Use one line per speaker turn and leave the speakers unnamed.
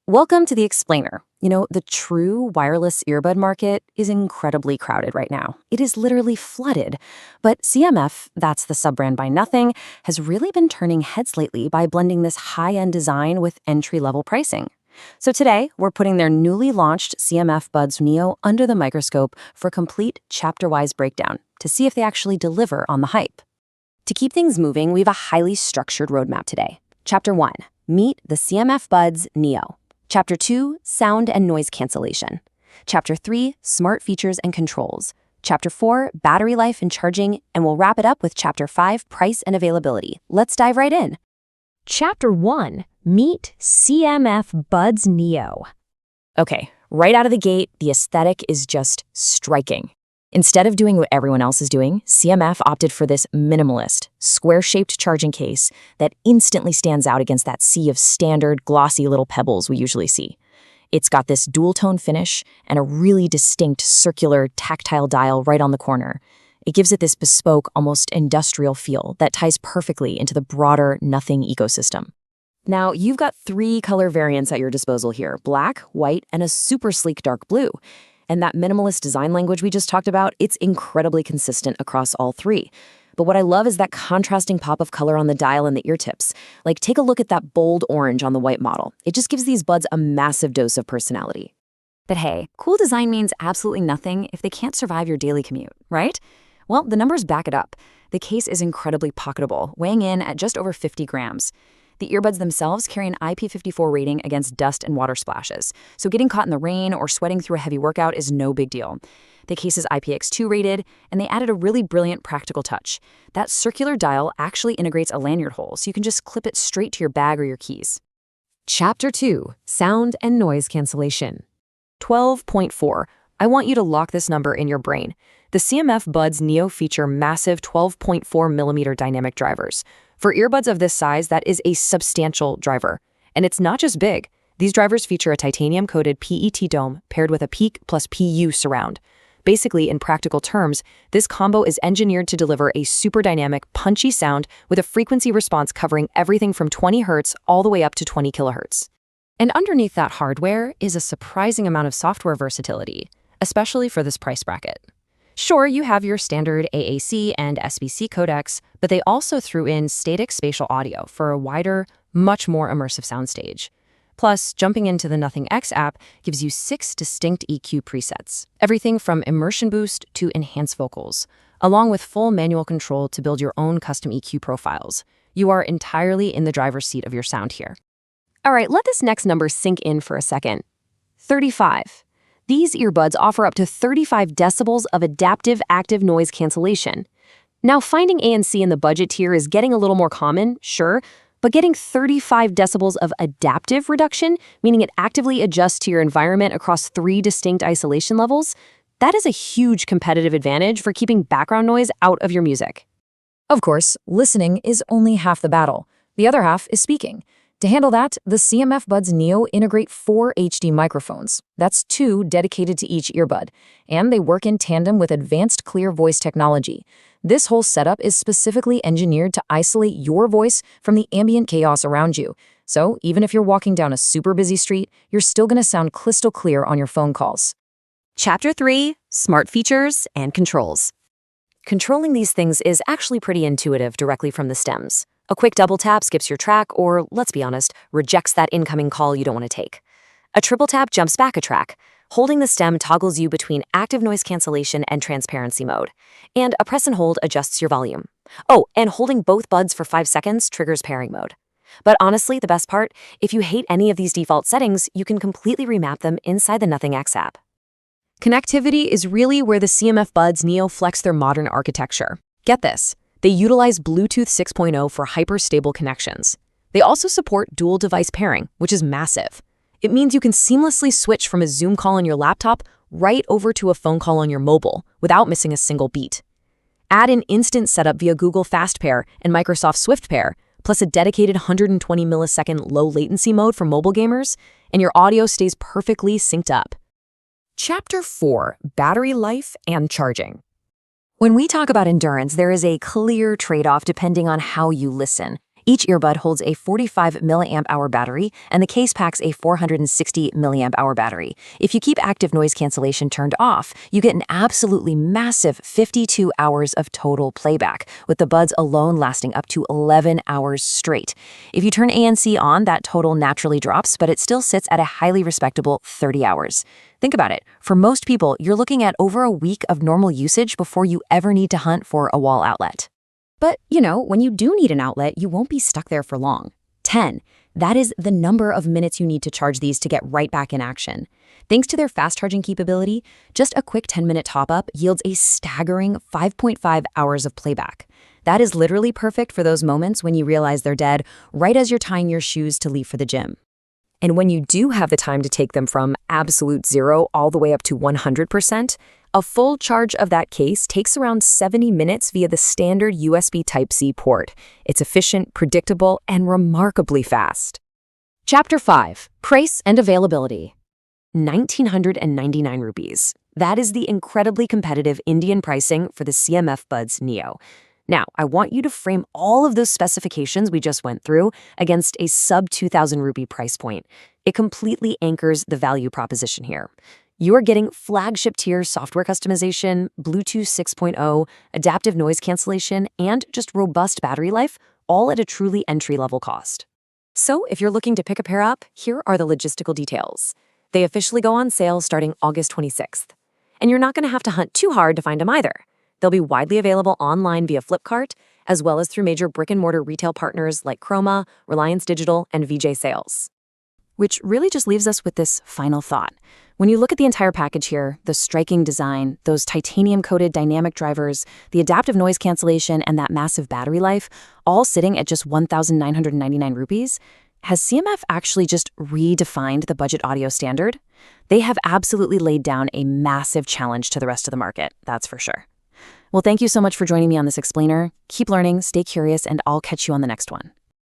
Welcome to the Explainer. The true wireless earbud market is incredibly crowded right now. It is literally flooded. But CMF, that's the sub-brand by Nothing, has really been turning heads lately by blending this high-end design with entry-level pricing. So today, we're putting their newly launched CMF Buds Neo under the microscope for a complete chapter-wise breakdown to see if they actually deliver on the hype. To keep things moving, we have a highly structured roadmap today. Chapter 1, meet the CMF Buds Neo. Chapter 2, Sound and Noise Cancellation. Chapter 3, Smart Features and Controls. Chapter 4, Battery Life and Charging, and we'll wrap it up with Chapter 5, Price and Availability. Let's dive right in.
Chapter 1, meet CMF Buds Neo.
Okay, right out of the gate, the aesthetic is just striking. Instead of doing what everyone else is doing, CMF opted for this minimalist, square-shaped charging case that instantly stands out against that sea of standard, glossy little pebbles we usually see. It's got this dual-tone finish and a really distinct circular, tactile dial right on the corner. It gives it this bespoke, almost industrial feel that ties perfectly into the broader Nothing ecosystem. Now, you've got 3 color variants at your disposal here: black, white, and a super sleek dark blue. And that minimalist design language we just talked about, it's incredibly consistent across all 3. But what I love is that contrasting pop of color on the dial and the ear tips. Like, take a look at that bold orange on the white model. It just gives these buds a massive dose of personality. But hey, cool design means absolutely nothing if they can't survive your daily commute, right? Well, the numbers back it up. The case is incredibly pocketable, weighing in at just over 50 grams. The earbuds themselves carry an IP54 rating against dust and water splashes, so getting caught in the rain or sweating through a heavy workout is no big deal. The case is IPX2 rated, and they added a really brilliant practical touch. That circular dial actually integrates a lanyard hole, so you can just clip it straight to your bag or your keys.
Chapter 2, Sound and Noise Cancellation.
12.4. I want you to lock this number in your brain. The CMF Buds Neo feature massive 12.4mm dynamic drivers. For earbuds of this size, that is a substantial driver. And it's not just big. These drivers feature a titanium-coated PET dome paired with a Peak plus PU surround. Basically, in practical terms, this combo is engineered to deliver a super dynamic, punchy sound with a frequency response covering everything from 20 Hz all the way up to 20 kHz. And underneath that hardware is a surprising amount of software versatility, especially for this price bracket. Sure, you have your standard AAC and SBC codecs, but they also threw in static spatial audio for a wider, much more immersive soundstage. Plus, jumping into the Nothing X app gives you 6 distinct EQ presets, everything from immersion boost to enhanced vocals, along with full manual control to build your own custom EQ profiles. You are entirely in the driver's seat of your sound here. All right, let this next number sink in for a second. 35. These earbuds offer up to 35 decibels of adaptive active noise cancellation. Now, finding ANC in the budget tier is getting a little more common, sure, but getting 35 decibels of adaptive reduction, meaning it actively adjusts to your environment across 3 distinct isolation levels, that is a huge competitive advantage for keeping background noise out of your music. Of course, listening is only half the battle. The other half is speaking. To handle that, the CMF Buds Neo integrate 4 HD microphones. That's 2 dedicated to each earbud, and they work in tandem with advanced clear voice technology. This whole setup is specifically engineered to isolate your voice from the ambient chaos around you. So even if you're walking down a super busy street, you're still going to sound crystal clear on your phone calls. Chapter 3, Smart Features and Controls. Controlling these things is actually pretty intuitive directly from the stems. A quick double tap skips your track or, let's be honest, rejects that incoming call you don't want to take. A triple tap jumps back a track. Holding the stem toggles you between active noise cancellation and transparency mode. And a press and hold adjusts your volume. Oh, and holding both buds for 5 seconds triggers pairing mode. But honestly, the best part, if you hate any of these default settings, you can completely remap them inside the Nothing X app. Connectivity is really where the CMF Buds Neo flex their modern architecture. Get this. They utilize Bluetooth 6.0 for hyper-stable connections. They also support dual device pairing, which is massive. It means you can seamlessly switch from a Zoom call on your laptop right over to a phone call on your mobile without missing a single beat. Add in instant setup via Google Fast Pair and Microsoft Swift Pair, plus a dedicated 120 millisecond low latency mode for mobile gamers, and your audio stays perfectly synced up. Chapter 4, Battery Life and Charging. When we talk about endurance, there is a clear trade-off depending on how you listen. Each earbud holds a 45 milliamp hour battery, and the case packs a 460 milliamp hour battery. If you keep active noise cancellation turned off, you get an absolutely massive 52 hours of total playback, with the buds alone lasting up to 11 hours straight. If you turn ANC on, that total naturally drops, but it still sits at a highly respectable 30 hours. Think about it. For most people, you're looking at over a week of normal usage before you ever need to hunt for a wall outlet.
But, when you do need an outlet, you won't be stuck there for long. 10. That is the number of minutes you need to charge these to get right back in action. Thanks to their fast charging capability, just a quick 10-minute top-up yields a staggering 5.5 hours of playback. That is literally perfect for those moments when you realize they're dead, right as you're tying your shoes to leave for the gym.
And when you do have the time to take them from absolute zero all the way up to 100%, a full charge of that case takes around 70 minutes via the standard USB Type-C port. It's efficient, predictable, and remarkably fast.
Chapter 5. Price and Availability.
1,999 rupees. That is the incredibly competitive Indian pricing for the CMF Buds Neo. Now, I want you to frame all of those specifications we just went through against a sub-2,000 rupee price point. It completely anchors the value proposition here. You are getting flagship tier software customization, Bluetooth 6.0, adaptive noise cancellation, and just robust battery life, all at a truly entry-level cost. So if you're looking to pick a pair up, here are the logistical details. They officially go on sale starting August 26th. And you're not going to have to hunt too hard to find them either. They'll be widely available online via Flipkart, as well as through major brick-and-mortar retail partners like Chroma, Reliance Digital, and VJ Sales. Which really just leaves us with this final thought. When you look at the entire package here, the striking design, those titanium-coated dynamic drivers, the adaptive noise cancellation, and that massive battery life, all sitting at just 1,999 rupees, has CMF actually just redefined the budget audio standard? They have absolutely laid down a massive challenge to the rest of the market, that's for sure. Well, thank you so much for joining me on this explainer. Keep learning, stay curious, and I'll catch you on the next one.